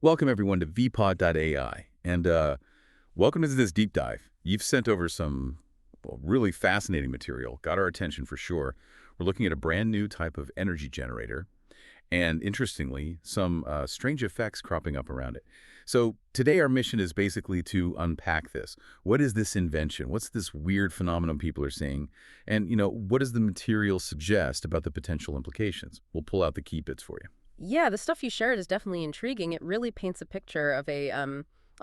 Welcome everyone to vpod.ai, and welcome to this deep dive. You've sent over some really fascinating material, got our attention for sure. We're looking at a brand new type of energy generator, and interestingly, some strange effects cropping up around it. So today our mission is basically to unpack this. What is this invention? What's this weird phenomenon people are seeing? And, what does the material suggest about the potential implications? We'll pull out the key bits for you. Yeah, the stuff you shared is definitely intriguing. It really paints a picture of a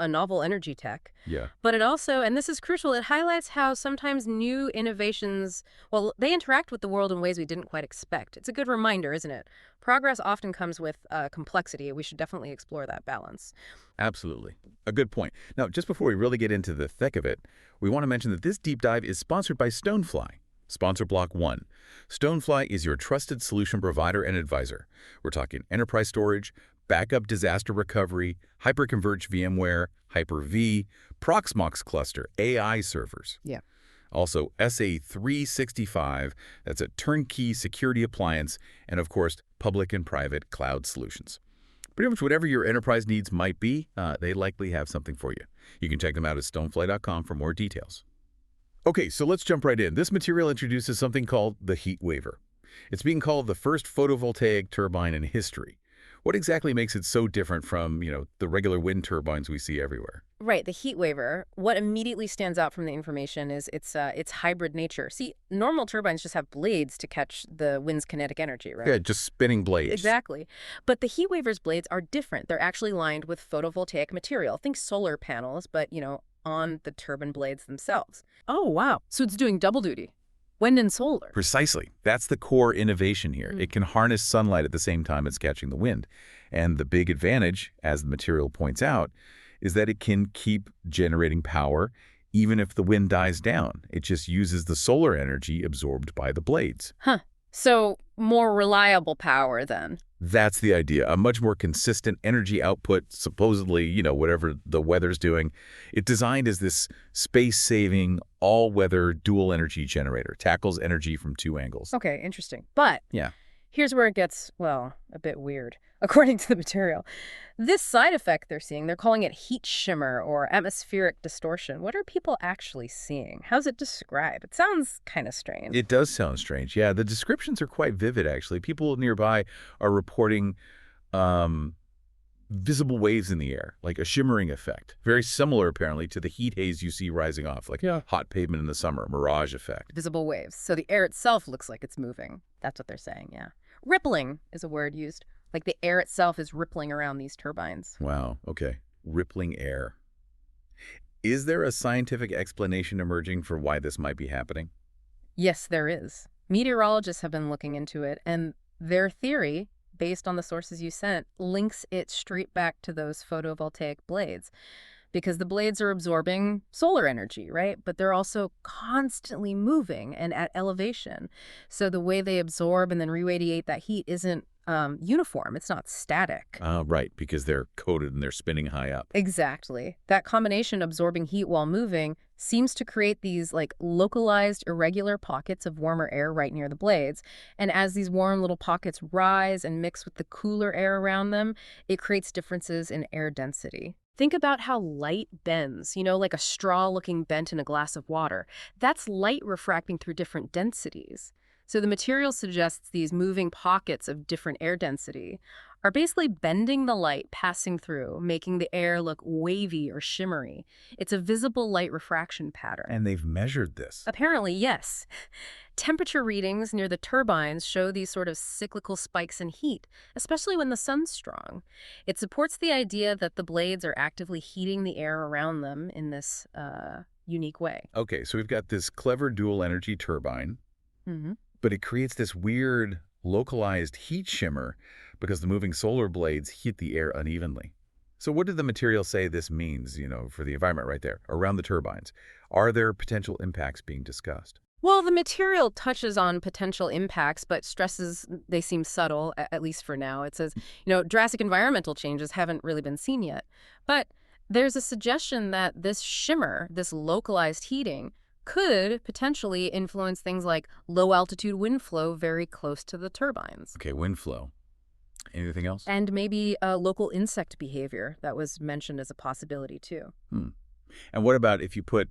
novel energy tech. Yeah. But it also, and this is crucial, it highlights how sometimes new innovations, well, they interact with the world in ways we didn't quite expect. It's a good reminder, isn't it? Progress often comes with complexity. We should definitely explore that balance. Absolutely. A good point. Now, just before we really get into the thick of it, we want to mention that this deep dive is sponsored by Stonefly. Sponsor Block 1. Stonefly is your trusted solution provider and advisor. We're talking enterprise storage, backup disaster recovery, hyperconverged VMware, Hyper-V, Proxmox cluster, AI servers. Yeah. Also, SA365, that's a turnkey security appliance, and of course, public and private cloud solutions. Pretty much whatever your enterprise needs might be, they likely have something for you. You can check them out at stonefly.com for more details. Okay, so let's jump right in. This material introduces something called the Heatwaver. It's being called the first photovoltaic turbine in history. What exactly makes it so different from, the regular wind turbines we see everywhere? Right, the Heatwaver, what immediately stands out from the information is its hybrid nature. See, normal turbines just have blades to catch the wind's kinetic energy, right? Yeah, just spinning blades. Exactly. But the Heatwaver's blades are different. They're actually lined with photovoltaic material. Think solar panels, but, on the turbine blades themselves. Oh, wow. So it's doing double duty. Wind and solar. Precisely. That's the core innovation here. It can harness sunlight at the same time it's catching the wind. And the big advantage, as the material points out, is that it can keep generating power even if the wind dies down. It just uses the solar energy absorbed by the blades. Huh. So more reliable power then. That's the idea. A much more consistent energy output, supposedly, whatever the weather's doing. It's designed as this space-saving, all-weather dual energy generator. Tackles energy from two angles. Okay, interesting. But Yeah. here's where it gets, well, a bit weird. According to the material, this side effect they're seeing, they're calling it heat shimmer or atmospheric distortion. What are people actually seeing? How's it described? It sounds kind of strange. It does sound strange. Yeah, the descriptions are quite vivid, actually. People nearby are reporting visible waves in the air, like a shimmering effect. Very similar, apparently, to the heat haze you see rising off, like hot pavement in the summer, mirage effect. Visible waves. So the air itself looks like it's moving. That's what they're saying, yeah. Rippling is a word used. Like the air itself is rippling around these turbines. Wow, okay. Rippling air. Is there a scientific explanation emerging for why this might be happening? Yes, there is. Meteorologists have been looking into it, and their theory, based on the sources you sent, links it straight back to those photovoltaic blades. Because the blades are absorbing solar energy, right? But they're also constantly moving and at elevation. So the way they absorb and then radiate that heat isn't uniform. It's not static. Right, because they're coated and they're spinning high up. Exactly. That combination, absorbing heat while moving, seems to create these localized irregular pockets of warmer air right near the blades. And as these warm little pockets rise and mix with the cooler air around them, it creates differences in air density. Think about how light bends, like a straw-looking bent in a glass of water. That's light refracting through different densities. So the material suggests these moving pockets of different air density are basically bending the light passing through, making the air look wavy or shimmery. It's a visible light refraction pattern. And they've measured this. Apparently, yes. Temperature readings near the turbines show these sort of cyclical spikes in heat, especially when the sun's strong. It supports the idea that the blades are actively heating the air around them in this unique way. Okay, so we've got this clever dual energy turbine, but it creates this weird localized heat shimmer because the moving solar blades heat the air unevenly. So what did the material say this means, for the environment right there, around the turbines? Are there potential impacts being discussed? Well, the material touches on potential impacts, but stresses they seem subtle, at least for now. It says, drastic environmental changes haven't really been seen yet. But there's a suggestion that this shimmer, this localized heating, could potentially influence things like low-altitude wind flow very close to the turbines. Okay, wind flow. Anything else? And maybe local insect behavior that was mentioned as a possibility too. Hmm. And what about if you put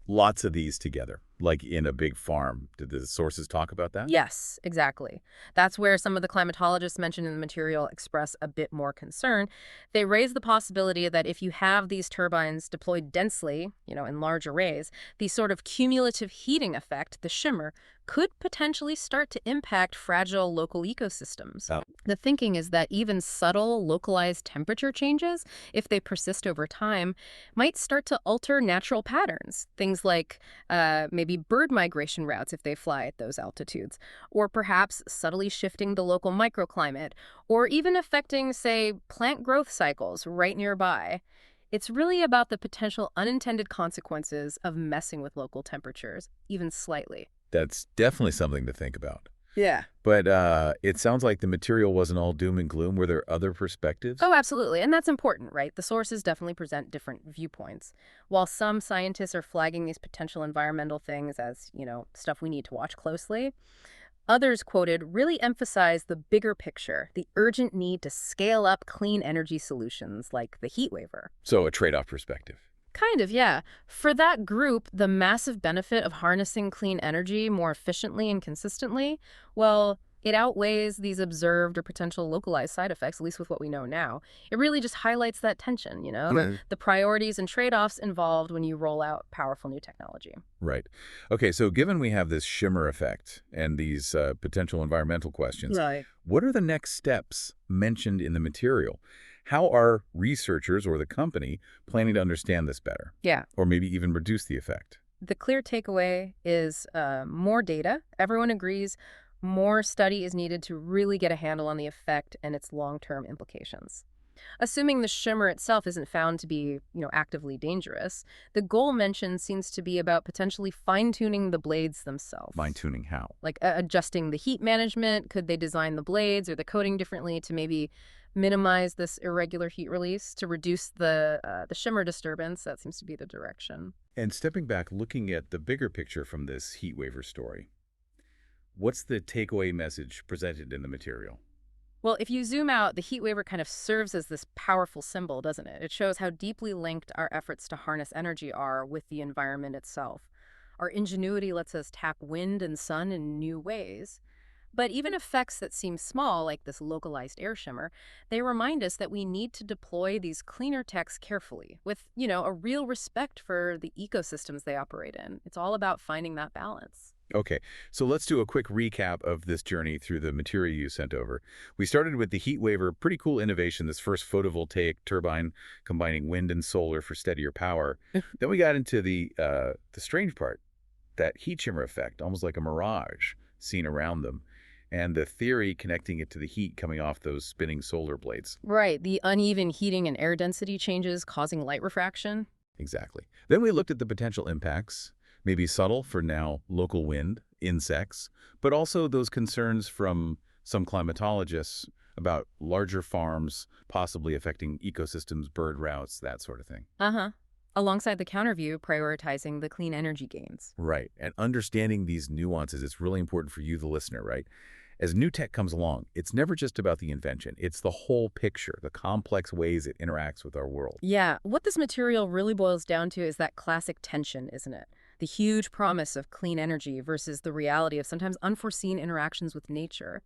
lots of these together, like in a big farm? Did the sources talk about that? Yes, exactly. That's where some of the climatologists mentioned in the material express a bit more concern. They raise the possibility that if you have these turbines deployed densely, in large arrays, the sort of cumulative heating effect, the shimmer, could potentially start to impact fragile local ecosystems. Oh. The thinking is that even subtle, localized temperature changes, if they persist over time, might start to alter natural patterns. Things like maybe bird migration routes if they fly at those altitudes, or perhaps subtly shifting the local microclimate, or even affecting, say, plant growth cycles right nearby. It's really about the potential unintended consequences of messing with local temperatures, even slightly. That's definitely something to think about. Yeah. But it sounds like the material wasn't all doom and gloom. Were there other perspectives? Oh, absolutely. And that's important, right? The sources definitely present different viewpoints. While some scientists are flagging these potential environmental things as, stuff we need to watch closely, others quoted really emphasize the bigger picture, the urgent need to scale up clean energy solutions like the Heatwaver. So a trade-off perspective. Kind of, yeah. For that group, the massive benefit of harnessing clean energy more efficiently and consistently, well, it outweighs these observed or potential localized side effects, at least with what we know now. It really just highlights that tension, the priorities and trade-offs involved when you roll out powerful new technology. Right. Okay, so given we have this shimmer effect and these potential environmental questions, Right. what are the next steps mentioned in the material? How are researchers or the company planning to understand this better? Yeah. Or maybe even reduce the effect? The clear takeaway is more data. Everyone agrees more study is needed to really get a handle on the effect and its long-term implications. Assuming the shimmer itself isn't found to be, actively dangerous, the goal mentioned seems to be about potentially fine-tuning the blades themselves. Fine-tuning how? Like adjusting the heat management. Could they design the blades or the coating differently to maybe minimize this irregular heat release, to reduce the shimmer disturbance? That seems to be the direction. And stepping back, looking at the bigger picture from this Heatwaver story, what's the takeaway message presented in the material? Well, if you zoom out, the Heatwaver kind of serves as this powerful symbol, doesn't it? It shows how deeply linked our efforts to harness energy are with the environment itself. Our ingenuity lets us tap wind and sun in new ways. But even effects that seem small, like this localized air shimmer, they remind us that we need to deploy these cleaner techs carefully, with, a real respect for the ecosystems they operate in. It's all about finding that balance. Okay, so let's do a quick recap of this journey through the material you sent over. We started with the Heatwaver, pretty cool innovation, this first photovoltaic turbine combining wind and solar for steadier power. Then we got into the strange part, that heat shimmer effect, almost like a mirage seen around them, and the theory connecting it to the heat coming off those spinning solar blades. Right, the uneven heating and air density changes causing light refraction. Exactly. Then we looked at the potential impacts, maybe subtle for now, local wind, insects, but also those concerns from some climatologists about larger farms possibly affecting ecosystems, bird routes, that sort of thing. Uh-huh. Alongside the counterview, prioritizing the clean energy gains. Right. And understanding these nuances is really important for you, the listener, right? As new tech comes along, it's never just about the invention. It's the whole picture, the complex ways it interacts with our world. Yeah, what this material really boils down to is that classic tension, isn't it? The huge promise of clean energy versus the reality of sometimes unforeseen interactions with nature.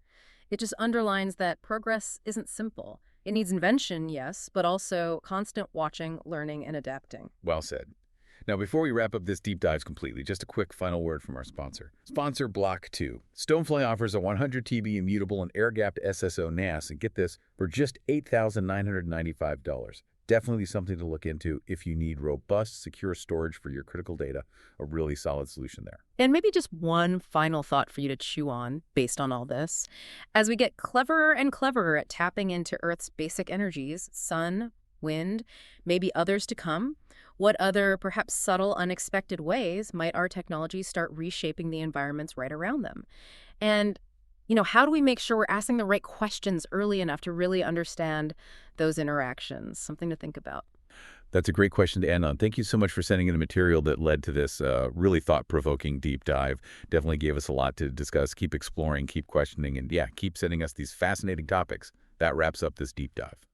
It just underlines that progress isn't simple. It needs invention, yes, but also constant watching, learning, and adapting. Well said. Now, before we wrap up this deep dives completely, just a quick final word from our sponsor. Sponsor Block 2. Stonefly offers a 100 TB immutable and air-gapped SSO NAS, and get this, for just $8,995. Definitely something to look into if you need robust, secure storage for your critical data. A really solid solution there. And maybe just one final thought for you to chew on based on all this. As we get cleverer and cleverer at tapping into Earth's basic energies, sun, wind, maybe others to come, what other, perhaps subtle, unexpected ways might our technology start reshaping the environments right around them? And how do we make sure we're asking the right questions early enough to really understand those interactions? Something to think about. That's a great question to end on. Thank you so much for sending in the material that led to this really thought-provoking deep dive. Definitely gave us a lot to discuss. Keep exploring, keep questioning, and yeah, keep sending us these fascinating topics. That wraps up this deep dive.